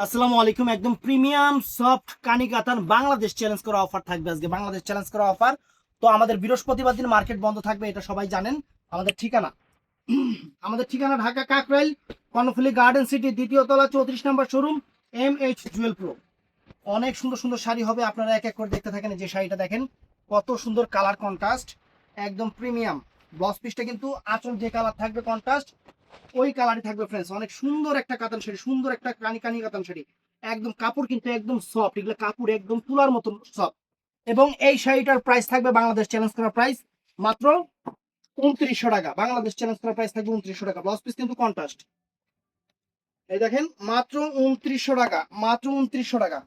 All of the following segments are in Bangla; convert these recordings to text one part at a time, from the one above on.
আসসালামু আলাইকুম। একদম প্রিমিয়াম সফট কানি কাতান বাংলাদেশ চ্যালেঞ্জ করা অফার থাকবে আজকে। বাংলাদেশ চ্যালেঞ্জ করা অফার। তো আমাদের বৃহস্পতিবার দিন মার্কেট বন্ধ থাকবে, এটা সবাই জানেন। আমাদের ঠিকানা আমাদের ঠিকানা ঢাকা কাকরাইল কর্ণফুলী গার্ডেন সিটি, দ্বিতীয় তলা, 34 নম্বর শোরুম, MH জুয়েল প্রো। অনেক সুন্দর সুন্দর শাড়ি হবে, আপনারা এক এক করে দেখতে থাকেন। যে শাড়িটা দেখেন, কত সুন্দর কালার কন্ট্রাস্ট, একদম প্রিমিয়াম। ব্লাউজ পিসটা কিন্তু আঁচল যে কালার থাকবে কন্ট্রাস্ট, ওই কালারই থাকবে ফ্রেন্ডস। অনেক সুন্দর একটা কাতান শাড়ি, সুন্দর একটা কানি কানি কাতান শাড়ি। একদম কাপড় কিন্তু একদম সফট, এগুলো কাপড় একদম তুলার মতো সফট। এবং এই শাড়িটার প্রাইস থাকবে বাংলাদেশ চ্যালেঞ্জ করা প্রাইস মাত্র 2900 টাকা। বাংলাদেশ চ্যালেঞ্জ করা প্রাইস থাকবে 2900 টাকা। ব্লাউজ পিস কিন্তু কন্ট্রাস্ট। এই দেখেন, মাত্র 2900 টাকা, মাত্র 2900 টাকা।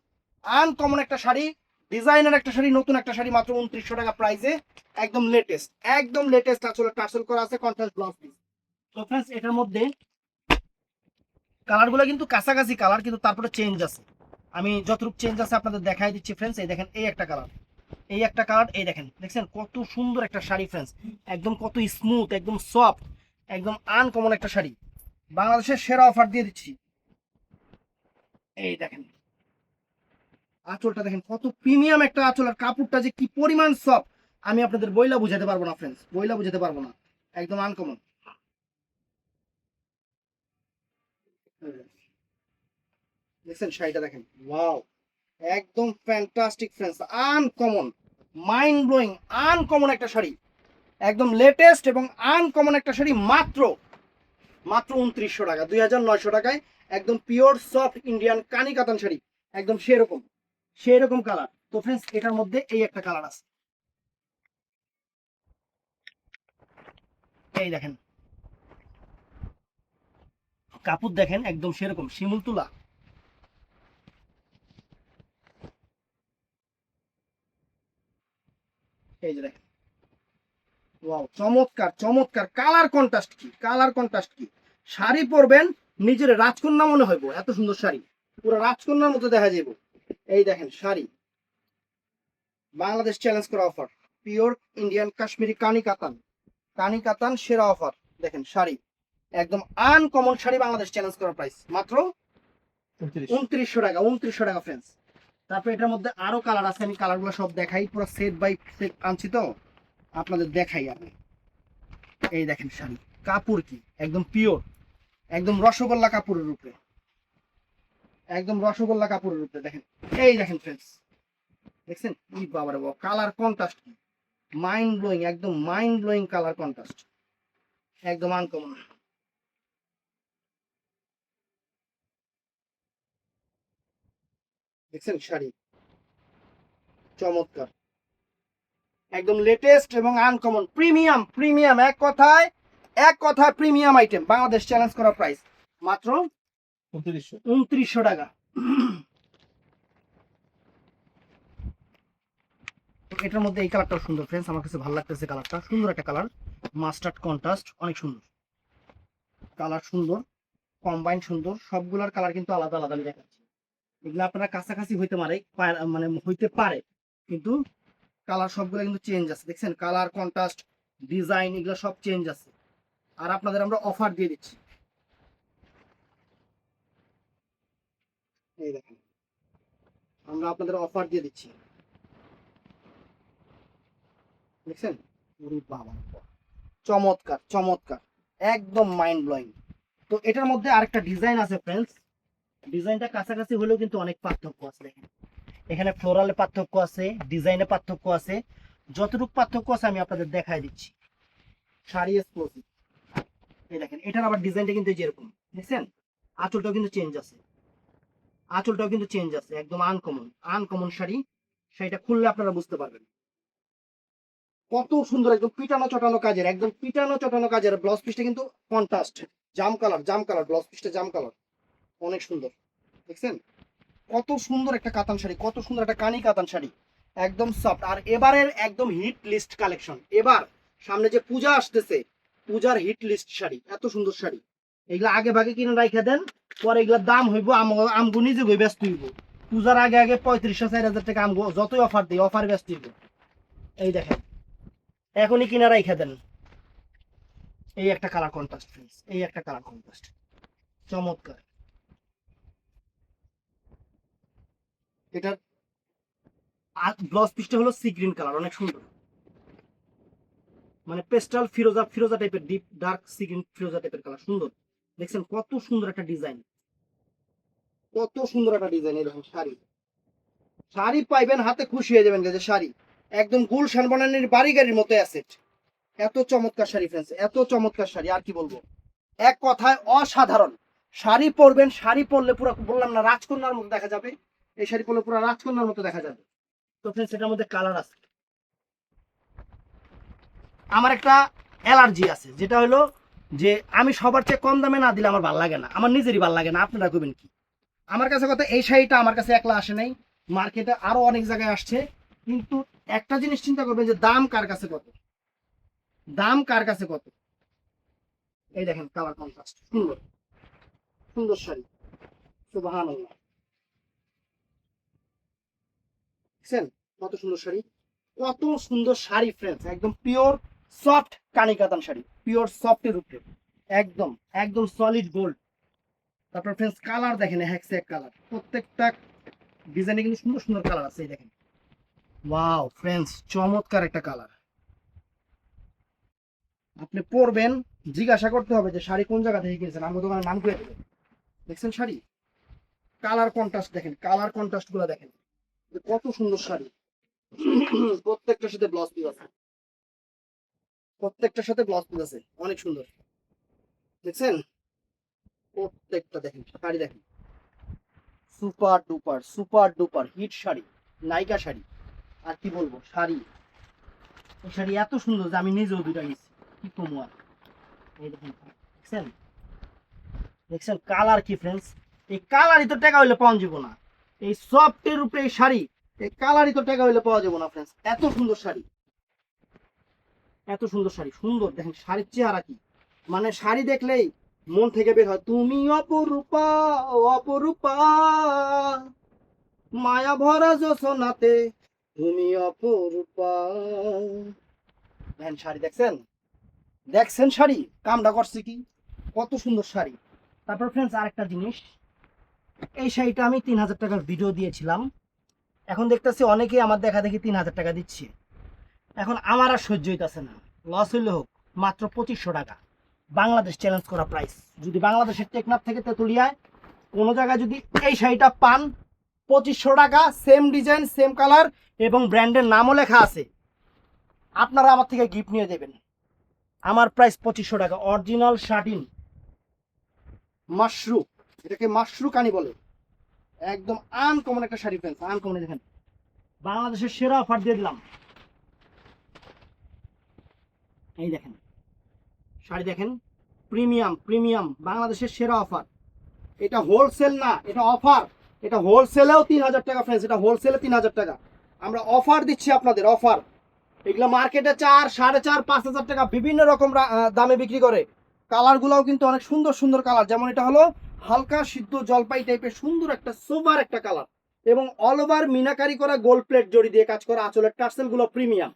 আনকমন একটা শাড়ি, ডিজাইনার একটা শাড়ি, নতুন একটা শাড়ি, মাত্র 2900 টাকা প্রাইসে। একদম লেটেস্ট, একদম লেটেস্ট আসলে টার্সেল করা আছে, কন্ট্রাস্ট ব্লাউজ পিস। তো ফ্রেন্ডস, এটার মধ্যে কালারগুলো কিন্তু কাছাকাছি কালার, কিন্তু তারপরে চেঞ্জ আছে। আমি যতটুকু চেঞ্জ আছে আপনাদের দেখাই দিচ্ছি ফ্রেন্ডস। এই দেখেন, এই একটা কালার, এই একটা কালার, এই দেখেন, দেখছেন কত সুন্দর একটা শাড়ি ফ্রেন্ডস। একদম কত স্মুথ, একদম সফট, একদম আনকমন একটা শাড়ি। বাংলাদেশের সেরা অফার দিয়ে দিচ্ছি। এই দেখেন, আঁচলটা দেখেন কত প্রিমিয়াম একটা আঁচল, আর কাপড়টা যে কি পরিমাণ সফট আমি আপনাদের বইলা বুঝাতে পারবো না ফ্রেন্ডস, বইলা বুঝাতে পারবো না। একদম আনকমন। দেখছেন শাড়িটা দেখেন, ওয়াও, একদম fantastic friends, uncommon, mind blowing, uncommon একটা শাড়ি। একদম লেটেস্ট এবং আনকমন একটা শাড়ি, মাত্র মাত্র 2900 টাকা, 2900 টাকায়। একদম পিওর সফট ইন্ডিয়ান কানি কাতান শাড়ি, একদম সেরকম সেরকম কালার। তো ফ্রেন্ডস, এটার মধ্যে এই একটা কালার আছে, এই দেখেন, কাপড় দেখেন একদম সেরকম শিমুল তুলা। এই যে দেখেন, ওয়াও, চমৎকার চমৎকার কালার কন্ট্রাস্ট কি, কালার কন্ট্রাস্ট কি। শাড়ি পরবেন, নিজের রাজকন্যা মনে হইব, এত সুন্দর শাড়ি, পুরো রাজকন্যার মতো দেখা যাবে। এই দেখেন শাড়ি, বাংলাদেশ চ্যালেঞ্জ করা অফার, পিওর ইন্ডিয়ান কাশ্মীরি কানি কাতান, কানি কাতান সেরা অফার। দেখেন শাড়ি, একদম আনকমন শাড়ি, বাংলাদেশ চ্যালেঞ্জ করা প্রাইস মাত্র 2900 টাকা, 2900 টাকা ফ্রেন্ডস। তারপর এটার মধ্যে আরো কালার আছে, আমি কালারগুলো সব দেখাই, পুরো সেট বাই সেট আনছি তো আপনাদের দেখাই আমি। এই দেখেন শাড়ি, কাপড় কি একদম পিওর, একদম রসগোল্লা কাপড়ের উপরে, একদম রসগোল্লা কাপড়ের উপরে। দেখেন, এই দেখেন ফ্রেন্ডস, দেখছেন কি বাবার বাবা, কালার কন্ট্রাস্ট কি, মাইন্ড ব্লোয়িং, একদম মাইন্ড ব্লোয়িং কালার কন্ট্রাস্ট, একদম আনকমন। দেখছেন শাড়ি, চমৎকার, একদম লেটেস্ট এবং আনকমন, প্রিমিয়াম প্রিমিয়াম, এক কথায়, এক কথায় প্রিমিয়াম আইটেম। বাংলাদেশ চ্যালেঞ্জ করা প্রাইস মাত্র 2900 টাকা। এটার মধ্যে এই কালারটাও সুন্দর ফ্রেন্ডস, আমার কাছে ভালো লাগতেছে কালারটা, সুন্দর একটা কালার, মাস্টার্ড কন্ট্রাস্ট, অনেক সুন্দর কালার, সুন্দর কম্বাইন, সুন্দর। সবগুলোর কালার কিন্তু আলাদা আলাদা আমি দেখাচ্ছি। এগুলো আপনারা কাছাকাছি হইতে পারে, মানে হইতে পারে, কিন্তু কালার সবগুলো কিন্তু চেঞ্জ আছে। দেখছেন কালার কন্ট্রাস্ট, ডিজাইন, এগুলো সব চেঞ্জ আছে। আর আপনাদের আমরা অফার দিয়ে দিচ্ছি, এই দেখেন, আমরা আপনাদের অফার দিয়ে দিচ্ছি। দেখছেন, ওরে বাবা, চমৎকার চমৎকার, একদম মাইন্ড ব্লোয়িং। তো এটার মধ্যে আরেকটা ডিজাইন আছে ফ্রেন্ডস, ডিজাইনটা কাছাকাছি হলেও কিন্তু অনেক পার্থক্য আছে। দেখেন, এখানে ফ্লোরালে পার্থক্য আছে, ডিজাইনে পার্থক্য আছে, যতটুকু পার্থক্য আছে আমি আপনাদের দেখাই দিচ্ছি। শাড়ি এক্সক্লুসিভ, এই দেখেন, এটার আবার ডিজাইনটা কিন্তু যেরকম, দেখছেন আঁচলটাও কিন্তু চেঞ্জ আছে, আঁচলটাও কিন্তু চেঞ্জ আছে, একদম আনকমন, আনকমন শাড়ি। শাড়িটা খুললে আপনারা বুঝতে পারবেন কত সুন্দর, একদম পিটানো চটানো কাজের, একদম পিটানো চটানো কাজের। ব্লাউজ পিসটা কিন্তু কন্ট্রাস্ট, জাম কালার, জাম কালার, ব্লাউজ পিসটা জাম কালার, অনেক সুন্দর। দেখছেন কত সুন্দর একটা কাতান শাড়ি, কত সুন্দর একটা কানি কাতান শাড়ি, একদম সফট। আর এবারের একদম হিট লিস্ট কালেকশন, এবার সামনে যে পূজা আসতেছে, পূজার হিট লিস্ট শাড়ি, এত সুন্দর শাড়ি। এগুলা আগে ভাগে কিনে রাখা দেন, পরে এগুলার দাম হইব, আমগো নিজে হয়ে ব্যস্ত হইব। পূজার আগে আগে 3500 4000 টাকা আমগো যতই অফার দিই, অফার ব্যস্ত হইব। এই দেখেন, এখনই কিনা রাখা দেন। এই একটা কালার কন্ট্রাস্ট ফ্রেন্ডস, এই একটা কালার কন্ট্রাস্ট, চমৎকার। এটার ব্লাউজ পিসটা হলো সি গ্রিন কালার, অনেক সুন্দর, মানে পেস্টাল ফিরোজা ফিরোজা টাইপের, ডিপ ডার্ক সি গ্রিন ফিরোজা টাইপের কালার, সুন্দর। দেখছেন কত সুন্দর একটা ডিজাইন, কত সুন্দর একটা ডিজাইন। এই দেখেন শাড়ি, শাড়ি পাইবেন হাতে খুশি হয়ে যাবেন যে শাড়ি একদম গুলশান বনানীর বাড়ি গাড়ির মতো অ্যাসেট। এত চমৎকার শাড়ি ফ্রেন্ডস, এত চমৎকার শাড়ি, আর কি বলবো, এক কথায় অসাধারণ। শাড়ি পরবেন, শাড়ি পরলে পুরো বললাম না রাজকন্যার মতো দেখা যাবে, এই শাড়ি পরলে পুরো রাজকন্যার মতো দেখা যাবে। তো ফ্রেন্ডস এটার মধ্যে কালার আছে। আমার একটা অ্যালার্জি আছে, যেটা হলো যে আমি সবার চেয়ে কম দামে না দিলে আমার ভালো লাগে না, আমার নিজেরই ভালো লাগে না, আপনারা করবেন কি। আমার কাছে কথা, এই শাড়িটা আমার কাছে একলা আসে নাই, মার্কেটে আরো অনেক জায়গায় আসছে, কিন্তু একটা জিনিস চিন্তা করবেন যে দাম কার কাছে কত, দাম কার কাছে কত। এই দেখেন কালার কন্ট্রাস্ট, সুন্দর সুন্দর শাড়ি, সুবহানাল্লাহ, দেখছেন কত সুন্দর শাড়ি, কত সুন্দর শাড়ি ফ্রেন্ডস, একদম পিওর সফট কানি কাতান শাড়ি, পিওর সফটের উপরে, একদম একদম সলিড গোল্ড। তারপর ফ্রেন্ডস কালার দেখেন, হ্যাক্সে এক কালার, প্রত্যেকটা ডিজাইনে কিন্তু সুন্দর সুন্দর কালার আছে, এই দেখেন, ওয়াও ফ্রেন্ডস চমৎকার একটা কালার। আপনি পরবেন, জিজ্ঞাসা করতে হবে যে শাড়ি কোন জায়গা থেকে কিনেছেন, আমার দোকানের নাম করে দেবেন। দেখছেন শাড়ি, কালার কন্ট্রাস্ট দেখেন, কালার কন্ট্রাস্ট গুলো দেখেন, কত সুন্দর শাড়ি। প্রত্যেকটার সাথে ব্লাউজ পিস আছে, প্রত্যেকটার সাথে ব্লাউজ পিস আছে, অনেক সুন্দর। দেখছেন প্রত্যেকটা দেখেন, শাড়ি দেখেন, সুপার ডুপার হিট শাড়ি, নাইকা শাড়ি, আর কি বলবো, শাড়ি, এই শাড়ি এত সুন্দর যে আমি নিজেও দুটা নিচ্ছি, কি কমু আর। এই দেখেন, দেখছেন দেখছেন কালার কি ফ্রেন্ডস, এই কালারই তো টাকা হইলে পাওয়া যাবো না, এই সফটের উপরে এই শাড়ি, এই কালারই তো টাকা হইলে পাওয়া যাবো না ফ্রেন্ডস। এত সুন্দর শাড়ি, এত সুন্দর শাড়ি, সুন্দর দেখেন শাড়ির চেহারা কি, মানে শাড়ি দেখলেই মন থেকে বের হয়, তুমি অপরূপা অপরূপা, মায়া ভরা জোছনাতে তুমি অপরূপা। দেখেন শাড়ি, দেখছেন দেখছেন শাড়ি কামটা করছে কি, কত সুন্দর শাড়ি। তারপর ফ্রেন্ডস আরেকটা জিনিস, এই শাড়িটা আমি 3000 টাকার ভিডিও দিয়েছিলাম, এখন দেখতেছি অনেকেই আমার দেখা দেখি 3000 টাকা দিচ্ছে, এখন আমার আর সহ্য হইতাছে না, লস হইলে হোক, মাত্র 2500 টাকা, বাংলাদেশ চ্যালেঞ্জ করা প্রাইস। যদি বাংলাদেশের টেকনাফ থেকে তেতুলিয়ায় কোনো জায়গায় যদি এই শাড়িটা পান, 2500 টাকা, সেম ডিজাইন সেম কালার এবং ব্র্যান্ডের নামও লেখা আছে, আপনারা আমার থেকে গিফট নিয়ে দেবেন। আমার প্রাইস 2500 টাকা, অরিজিনাল শার্টিন মাশরু, এটাকে মাশরু কানি বলে, একদম আনকমন একটা শাড়ি ফ্রেন্ডস, আনকমন। দেখেন বাংলাদেশের সেরা অফার দিয়ে দিলাম, এই দেখেন শাড়ি দেখেন, প্রিমিয়াম প্রিমিয়াম বাংলাদেশের সেরা অফার, এটা হোলসেল না, এটা অফার, এটা হোলসেলেও 3000 টাকা ফ্রেন্ডস, এটা হোলসেলে 3000 টাকা, আমরা অফার দিচ্ছি আপনাদের, অফার। এগুলো মার্কেটে 4, 4.5, 5000 টাকা বিভিন্ন রকম দামে বিক্রি করে। কালারগুলোও কিন্তু অনেক সুন্দর সুন্দর কালার, যেমন এটা হলো হালকা সিদ্ধ জলপাই টাইপের সুন্দর একটা সোবার একটা কালার, এবং অল ওভার মিনাকারি করা গোল্ড প্লেট জড়ি দিয়ে কাজ করা, আঁচলের টার্সেল গুলো প্রিমিয়াম,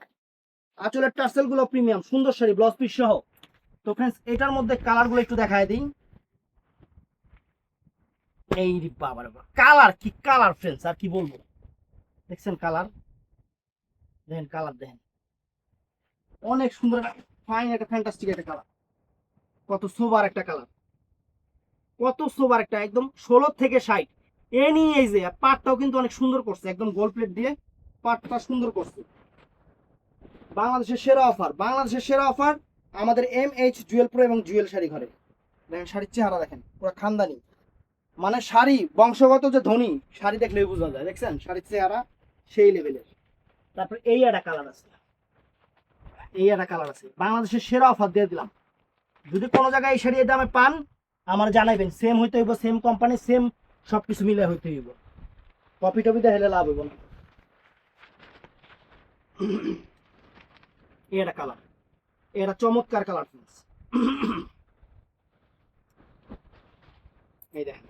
আঁচলের টার্সেল গুলো প্রিমিয়াম, সুন্দর শাড়ি ব্লাউজ পিস সহ। তো ফ্রেন্ডস এটার মধ্যে কালার গুলো একটু দেখায় দিই, এই বাবা কালার কি কালার ফ্রেন্ডস, আর কি বলবো, দেখছেন কালার, দেখেন কালার দেখেন, অনেক সুন্দর ফাইন একটা ফ্যান্টাস্টিক একটা কালার, কত সোবার একটা কালার, কত সোবার একটা, একদম 16 থেকে 60। এনি এই যে পাটটাও কিন্তু অনেক সুন্দর করছে, একদম গোল্ড প্লেট দিয়ে পাটটা সুন্দর করছে। বাংলাদেশের সেরা অফার, বাংলাদেশের সেরা অফার আমাদের MH জুয়েল প্রো এবং জুয়েল শাড়ি ঘরে। দেখেন শাড়ির চেহারা দেখেন, পুরো খানদানি, মানে শাড়ি বংশগত যে ধনী, শাড়ি দেখলেই বোঝা যায়, দেখছেন শাড়ির চেহারা সেই লেভেলের। তারপর এই একটা কালার আছে, এই একটা কালার আছে, বাংলাদেশের সেরা অফার দিয়ে দিলাম। যদি কোনো জায়গায় এই শাড়ির দামে পান আমার জানাইবেন, সেম হইতে হইব, সেম কোম্পানি সেম সবকিছু মিলে হইতে হইব, কপি টপি দেখলে লাভ হইব না। এটা কালার, এটা চমৎকার কালার ফ্রেন্ডস, এই দেখেন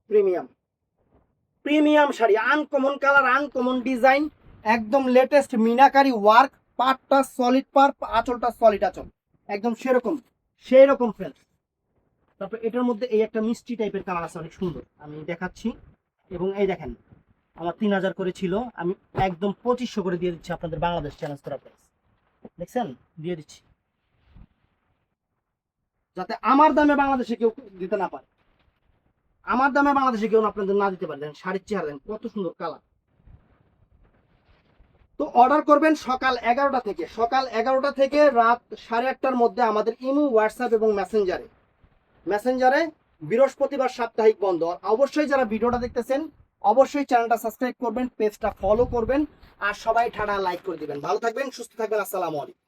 premium premium sari, uncommon colour uncommon design, একদম লেটেস্ট মিনাকারি ওয়ার্ক, পাটটা সলিড পার, আঁচলটা সলিড আঁচল, একদম সেরকম সেই রকম ফ্রেন্ডস। তারপর এটার মধ্যে এই একটা মিষ্টি টাইপের কালার আছে, অনেক সুন্দর, আমি দেখাচ্ছি। এবং এই দেখেন, আমার 3000 করে ছিল, আমি একদম 2500 করে দিয়ে দিচ্ছি আপনাদের বাংলাদেশ চ্যালেঞ্জ করা প্রাইস। দেখছেন, দিয়ে দিচ্ছি, যাতে আমার দামে বাংলাদেশে কেউ দিতে না পারে, আমার দামে বাংলাদেশে কেউ আপনাদের না দিতে পারে। দেখেন শাড়ির চেহারা দেখেন কত সুন্দর কালার। তো অর্ডার করবেন সকাল 11টা থেকে, সকাল 11টা থেকে রাত 8:30টার মধ্যে আমাদের ইমো, হোয়াটসঅ্যাপ এবং মেসেঞ্জারে বৃহস্পতিবার সাপ্তাহিক বন্ধ। আর অবশ্যই যারা ভিডিওটা দেখতেছেন অবশ্যই চ্যানেলটা সাবস্ক্রাইব করবেন, পেজটা ফলো করবেন, আর সবাই ঠাডা লাইক করে দিবেন। ভালো থাকবেন, সুস্থ থাকবেন, আসসালামু আলাইকুম।